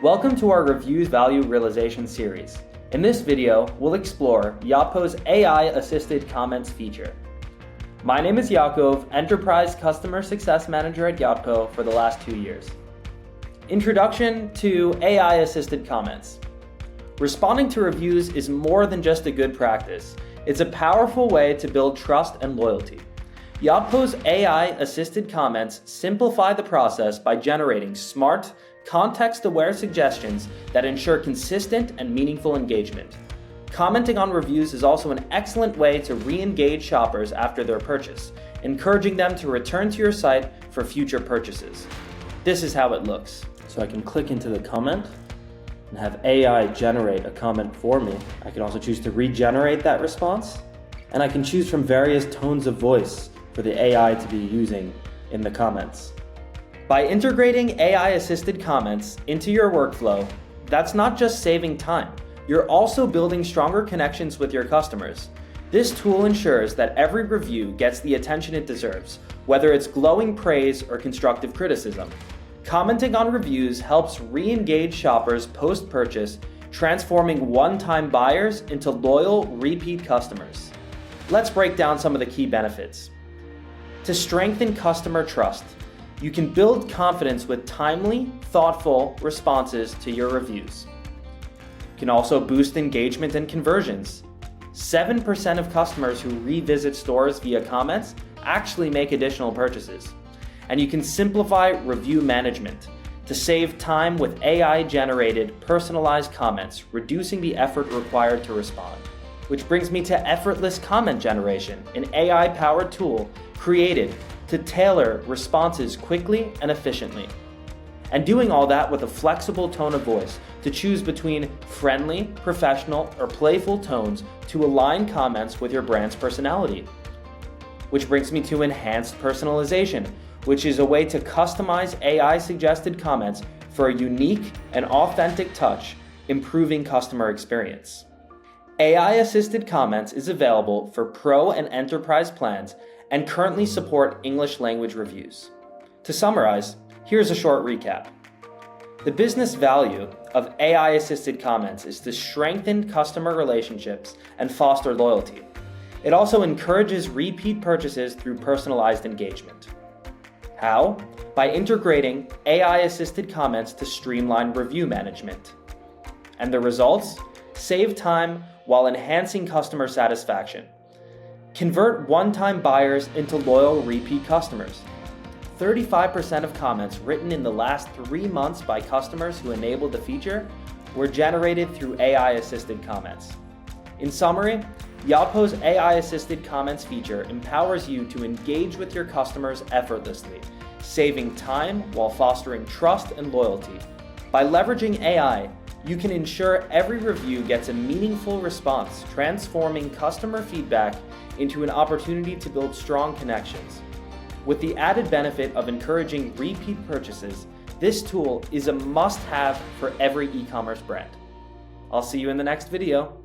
Welcome to our Reviews Value Realization series. In this video, we'll explore Yotpo's AI-assisted comments feature. My name is Yakov, Enterprise Customer Success Manager at Yotpo for the last 2 years. Introduction to AI-assisted comments. Responding to reviews is more than just a good practice. It's a powerful way to build trust and loyalty. Yotpo's AI-assisted comments simplify the process by generating smart, context-aware suggestions that ensure consistent and meaningful engagement. Commenting on reviews is also an excellent way to re-engage shoppers after their purchase, encouraging them to return to your site for future purchases. This is how it looks. So I can click into the comment and have AI generate a comment for me. I can also choose to regenerate that response, and I can choose from various tones of voice for the AI to be using in the comments. By integrating AI-assisted comments into your workflow, that's not just saving time, you're also building stronger connections with your customers. This tool ensures that every review gets the attention it deserves, whether it's glowing praise or constructive criticism. Commenting on reviews helps re-engage shoppers post-purchase, transforming one-time buyers into loyal, repeat customers. Let's break down some of the key benefits. To strengthen customer trust, you can build confidence with timely, thoughtful responses to your reviews. You can also boost engagement and conversions. 7% of customers who revisit stores via comments actually make additional purchases. And you can simplify review management to save time with AI-generated personalized comments, reducing the effort required to respond. Which brings me to Effortless Comment Generation, an AI-powered tool created to tailor responses quickly and efficiently. And doing all that with a flexible tone of voice to choose between friendly, professional, or playful tones to align comments with your brand's personality. Which brings me to Enhanced Personalization, which is a way to customize AI-suggested comments for a unique and authentic touch, improving customer experience. AI-assisted comments is available for Pro and Enterprise plans and currently support English language reviews. To summarize, here's a short recap. The business value of AI-assisted comments is to strengthen customer relationships and foster loyalty. It also encourages repeat purchases through personalized engagement. How? By integrating AI-assisted comments to streamline review management. And the results? Save time while enhancing customer satisfaction. Convert one-time buyers into loyal repeat customers. 35% of comments written in the last 3 months by customers who enabled the feature were generated through AI-assisted comments. In summary, Yotpo's AI-assisted comments feature empowers you to engage with your customers effortlessly, saving time while fostering trust and loyalty. By leveraging AI, you can ensure every review gets a meaningful response, transforming customer feedback into an opportunity to build strong connections. With the added benefit of encouraging repeat purchases, this tool is a must-have for every e-commerce brand. I'll see you in the next video.